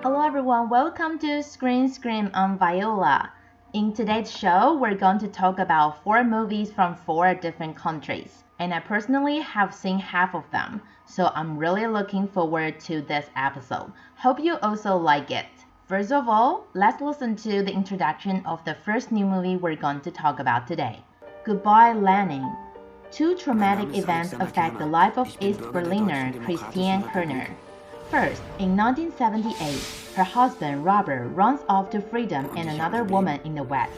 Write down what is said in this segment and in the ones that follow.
Hello everyone, welcome to Screen Scream on Viola. In today's show, we're going to talk about 4 movies from 4 different countries. And I personally have seen half of them, so I'm really looking forward to this episode. Hope you also like it. First of all, let's listen to the introduction of the first new movie we're going to talk about today. Goodbye Lenin. 2 traumatic events affect the life of East Berliner Christiane Kerner. First, in 1978, her husband Robert runs off to freedom and another woman in the West,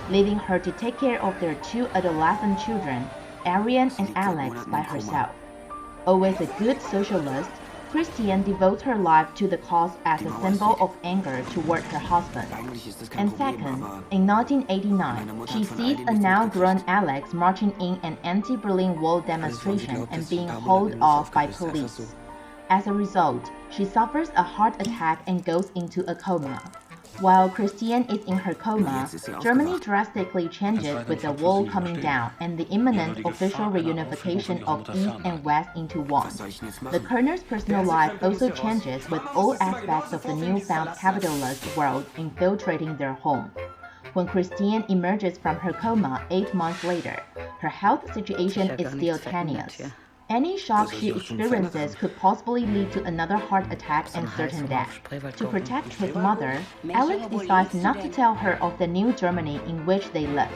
leaving her to take care of their 2 adolescent children, Ariane and Alex, by herself. Always a good socialist, Christiane devotes her life to the cause as a symbol of anger toward her husband. And second, in 1989, she sees a now-grown Alex marching in an anti-Berlin Wall demonstration and being hauled off by police. As a result, she suffers a heart attack and goes into a coma. While Christiane is in her coma, Germany drastically changes with the wall coming down and the imminent official reunification of East and West into one. The Kerner's personal life also changes with all aspects of the newfound capitalist world infiltrating their home. When Christiane emerges from her coma 8 months later, her health situation is still tenuous. Any shock she experiences could possibly lead to another heart attack and certain death. To protect his mother, Alex decides not to tell her of the new Germany in which they live.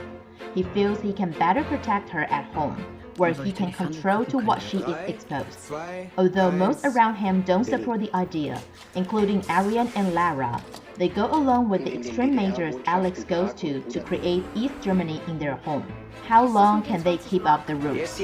He feels he can better protect her at home, where he can control to what she is exposed. Although most around him don't support the idea, including Ariane and Lara, they go along with the extreme measures Alex goes to create East Germany in their home. How long can they keep up the roots?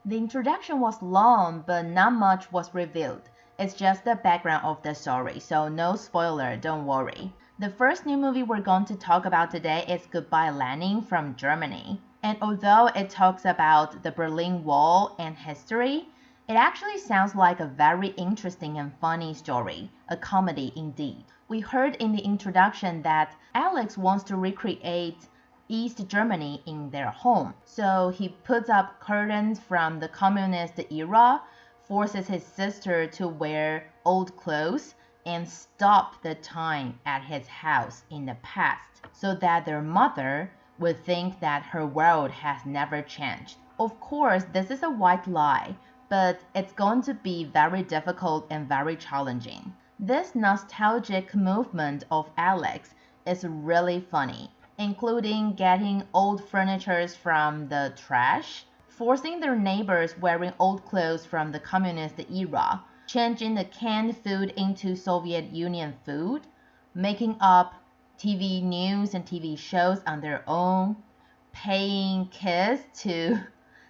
The introduction was long, but not much was revealed. It's just the background of the story, so no spoiler, don't worry. The first new movie we're going to talk about today is Goodbye Lenin from Germany. And although it talks about the Berlin Wall and history, it actually sounds like a very interesting and funny story, a comedy indeed. We heard in the introduction that Alex wants to recreate East Germany in their home. So he puts up curtains from the communist era, forces his sister to wear old clothes, and stop the time at his house in the past so that their mother would think that her world has never changed. Of course, this is a white lie, but it's going to be very difficult and very challenging. This nostalgic movement of Alex is really funny, including getting old furniture from the trash, forcing their neighbors wearing old clothes from the communist era, changing the canned food into Soviet Union food, making up TV news and TV shows on their own, paying kids to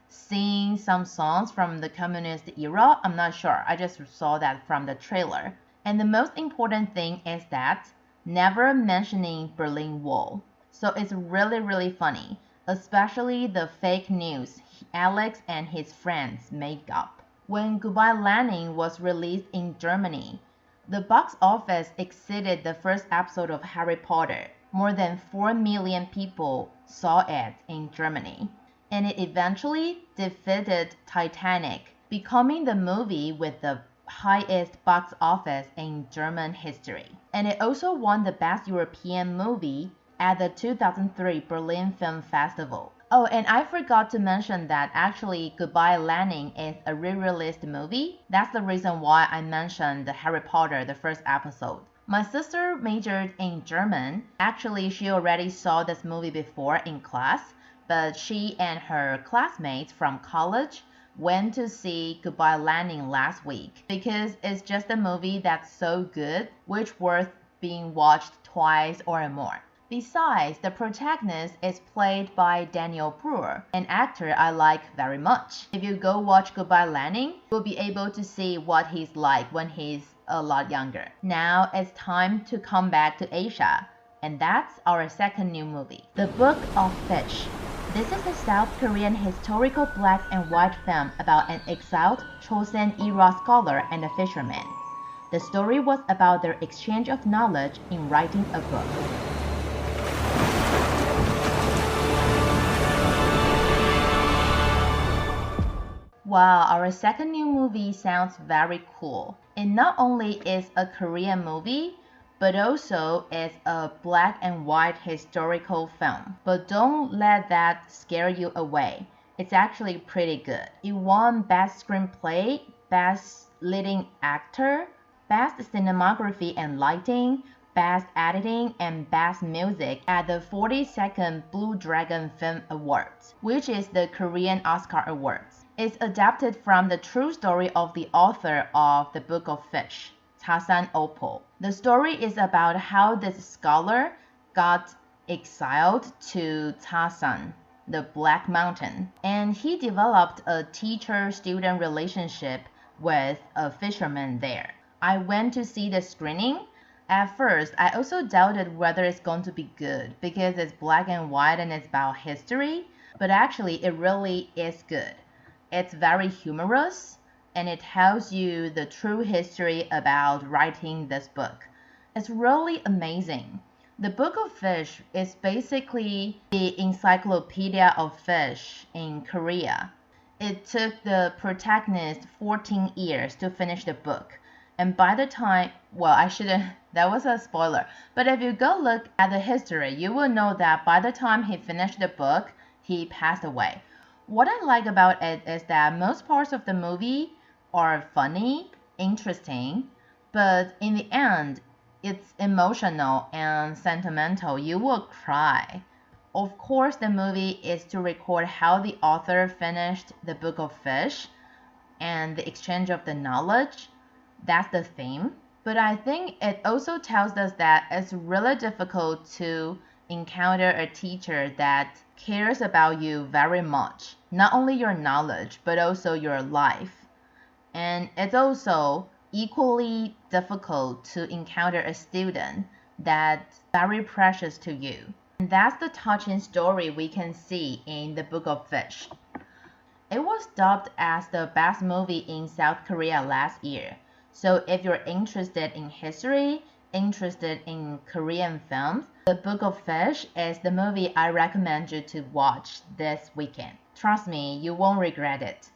sing some songs from the communist era. I'm not sure, I just saw that from the trailer. And the most important thing is that never mentioning Berlin Wall. So it's really funny, especially the fake news Alex and his friends make up. When Goodbye Lenin was released in Germany, the box office exceeded the first episode of Harry Potter. More than 4 million people saw it in Germany. And it eventually defeated Titanic, becoming the movie with the highest box office in German history. And it also won the Best European Movie at the 2003 Berlin Film Festival. Oh, and I forgot to mention that actually Goodbye Lenin is a re-released movie. That's the reason why I mentioned the Harry Potter, the first episode. My sister majored in German. Actually, she already saw this movie before in class, but she and her classmates from college went to see Goodbye Lenin last week because it's just a movie that's so good, which worth being watched twice or more. Besides, the protagonist is played by Daniel Brühl, an actor I like very much. If you go watch Goodbye Lenin, you'll be able to see what he's like when he's a lot younger. Now it's time to come back to Asia, and that's our second new movie, The Book of Fish. This is a South Korean historical black and white film about an exiled Chosen-era scholar and a fisherman. The story was about their exchange of knowledge in writing a book. wow, our second new movie sounds very cool. It not only is a Korean movie, but also is a black and white historical film. But don't let that scare you away. It's actually pretty good. It won Best Screenplay, Best Leading Actor, Best Cinematography and Lighting, Best Editing, and Best Music at the 42nd Blue Dragon Film Awards, which is the Korean Oscar Awards. It's adapted from the true story of the author of The Book of Fish, Tasan Opal. The story is about how this scholar got exiled to Tasan, the Black Mountain, and he developed a teacher-student relationship with a fisherman there. I went to see the screening. At first, I also doubted whether it's going to be good because it's black and white and it's about history, but actually it really is good. It's very humorous and it tells you the true history about writing this book. It's really amazing. The Book of Fish is basically the encyclopedia of fish in Korea. It took the protagonist 14 years to finish the book. And by the time, well, I shouldn't, that was a spoiler. But if you go look at the history, you will know that by the time he finished the book, he passed away. What I like about it is that most parts of the movie are funny, interesting, but in the end, it's emotional and sentimental. You will cry. Of course, the movie is to record how the author finished the Book of Fish and the exchange of the knowledge. That's the theme. But I think it also tells us that it's really difficult to encounter a teacher that cares about you very much. Not only your knowledge, but also your life. And it's also equally difficult to encounter a student that's very precious to you. And that's the touching story we can see in The Book of Fish. It was dubbed as the best movie in South Korea last year. So if you're interested in history, interested in Korean films, The Book of Fish is the movie I recommend you to watch this weekend. Trust me, you won't regret it.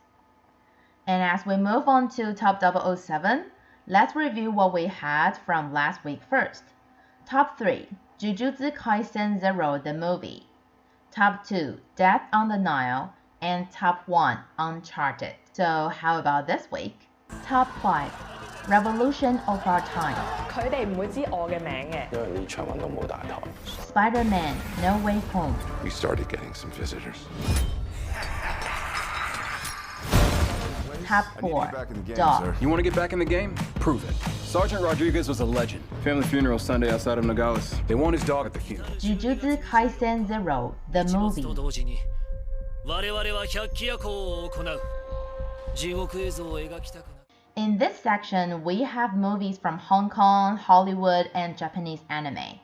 And as we move on to Top 007, let's review what we had from last week first. Top 3, Jujutsu Kaisen 0, the movie. Top 2, Death on the Nile. And Top 1, Uncharted. So how about this week? Top 5, Revolution of Our Time. 佢哋唔會知我嘅名嘅。因為呢場運動冇大台。Spider-Man No Way Home. We started getting some visitors. Top 4, Dog. You want to get back in the game? Prove it. Sergeant Rodriguez was a legend. Family funeral Sunday outside of Nogales. They want his dog at the funeral. Jujutsu Kaisen 0, the movie. 我々は百鬼夜行を行う。地獄絵図を描きたくな。 In this section, we have movies from Hong Kong, Hollywood, and Japanese anime.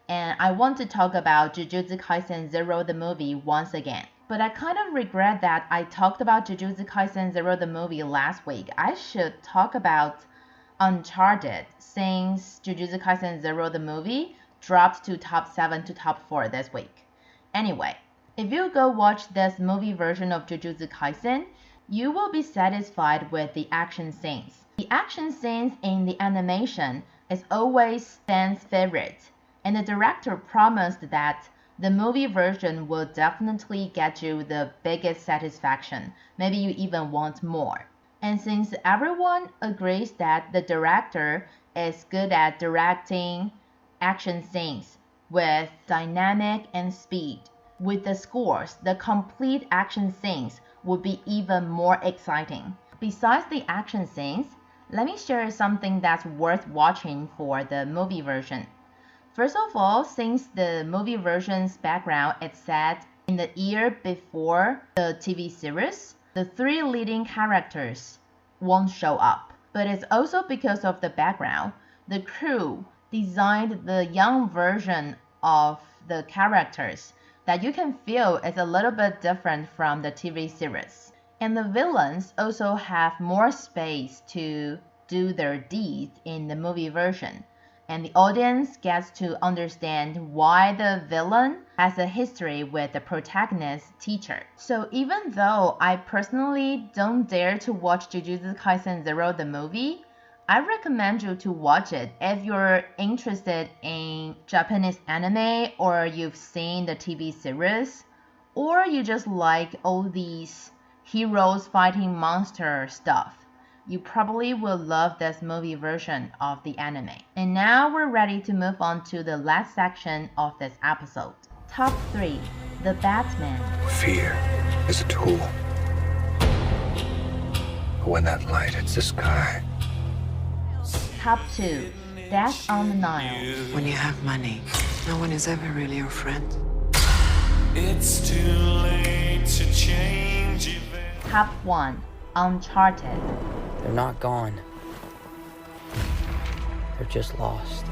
And I want to talk about Jujutsu Kaisen 0, the movie, once again. But I kind of regret that I talked about Jujutsu Kaisen 0, the movie, last week. I should talk about Uncharted, since Jujutsu Kaisen 0, the movie, dropped to top 7 to top 4 this week. Anyway, if you go watch this movie version of Jujutsu Kaisen, you will be satisfied with the action scenes. The action scenes in the animation is always fans' favorite, and the director promised that the movie version will definitely get you the biggest satisfaction. Maybe you even want more. And since everyone agrees that the director is good at directing action scenes with dynamic and speed, with the scores, the complete action scenes would be even more exciting. Besides the action scenes, let me share something that's worth watching for the movie version. First of all, since the movie version's background is set in the year before the TV series, the 3 leading characters won't show up. But it's also because of the background. The crew designed the young version of the characters that you can feel is a little bit different from the TV series. And the villains also have more space to do their deeds in the movie version. and the audience gets to understand why the villain has a history with the protagonist's teacher. So even though I personally don't dare to watch Jujutsu Kaisen 0 the movie, I recommend you to watch it if you're interested in Japanese anime or you've seen the TV series, or you just like all these heroes fighting monster stuff. You probably will love this movie version of the anime. And now we're ready to move on to the last section of this episode. Top 3. The Batman. Fear is a tool. But when that light hits the sky, Top 2. Death on the Nile. When you have money, no one is ever really your friend. It's too late to change events. Top 1. Uncharted. They're not gone. They're just lost.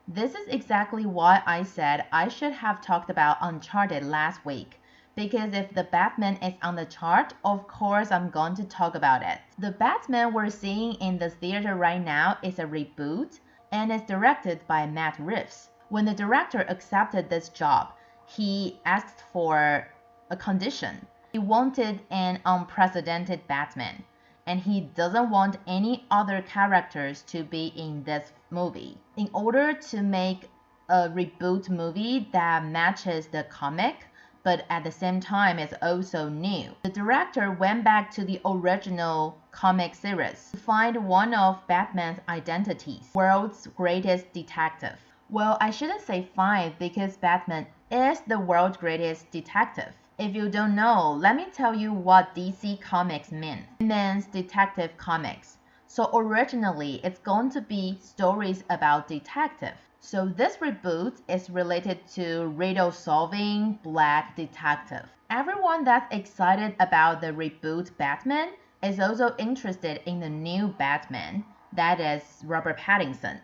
This is exactly why I said I should have talked about Uncharted last week. Because if the Batman is on the chart, of course I'm going to talk about it. The Batman we're seeing in the theater right now is a reboot and is directed by Matt Reeves. When the director accepted this job, he asked for a condition. He wanted an unprecedented Batman, and he doesn't want any other characters to be in this movie. In order to make a reboot movie that matches the comic, but at the same time is also new, the director went back to the original comic series to find one of Batman's identities, world's greatest detective. Well, I shouldn't say find because Batman is the world's greatest detective. If you don't know, let me tell you what DC Comics means. It means detective comics. So originally, it's going to be stories about detective. So this reboot is related to riddle-solving black detective. Everyone that's excited about the reboot Batman is also interested in the new Batman, that is Robert Pattinson.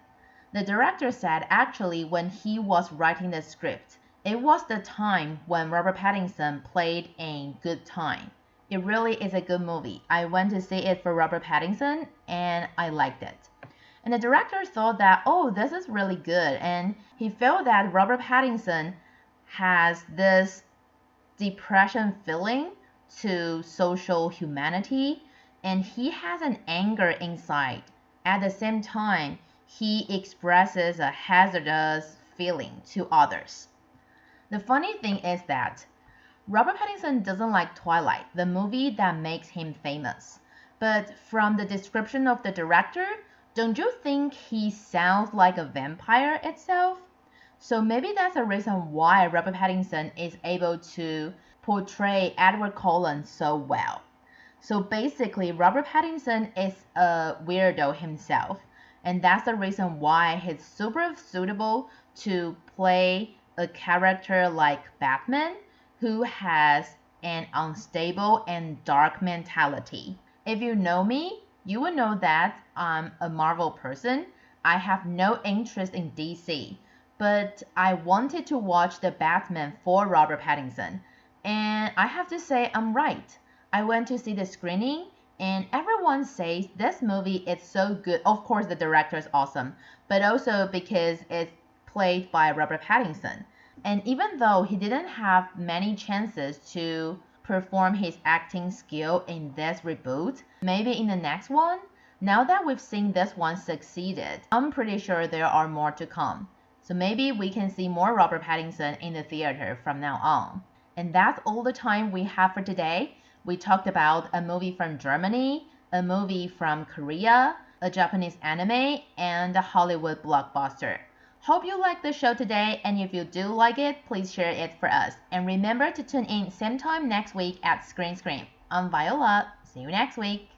The director said actually when he was writing the script, it was the time when Robert Pattinson played in Good Time. It really is a good movie. I went to see it for Robert Pattinson and I liked it. And the director thought that, oh, this is really good. And he felt that Robert Pattinson has this depression feeling to social humanity and he has an anger inside. At the same time, he expresses a hazardous feeling to others. The funny thing is that Robert Pattinson doesn't like Twilight, the movie that makes him famous. But from the description of the director, don't you think he sounds like a vampire itself? So maybe that's the reason why Robert Pattinson is able to portray Edward Cullen so well. So basically, Robert Pattinson is a weirdo himself, and that's the reason why he's super suitable to play a character like Batman, who has an unstable and dark mentality. If you know me, you will know that I'm a Marvel person. I have no interest in DC, but I wanted to watch the Batman for Robert Pattinson. And I have to say I'm right. I went to see the screening and everyone says this movie is so good. Of course the director is awesome, but also because it's played by Robert Pattinson. And even though he didn't have many chances to perform his acting skill in this reboot, maybe in the next one, now that we've seen this one succeeded, I'm pretty sure there are more to come. So maybe we can see more Robert Pattinson in the theater from now on. And that's all the time we have for today. We talked about a movie from Germany, a movie from Korea, a Japanese anime, and a Hollywood blockbuster. Hope you liked the show today, and if you do like it, please share it for us. And remember to tune in same time next week at Screen Scream. I'm Viola. See you next week.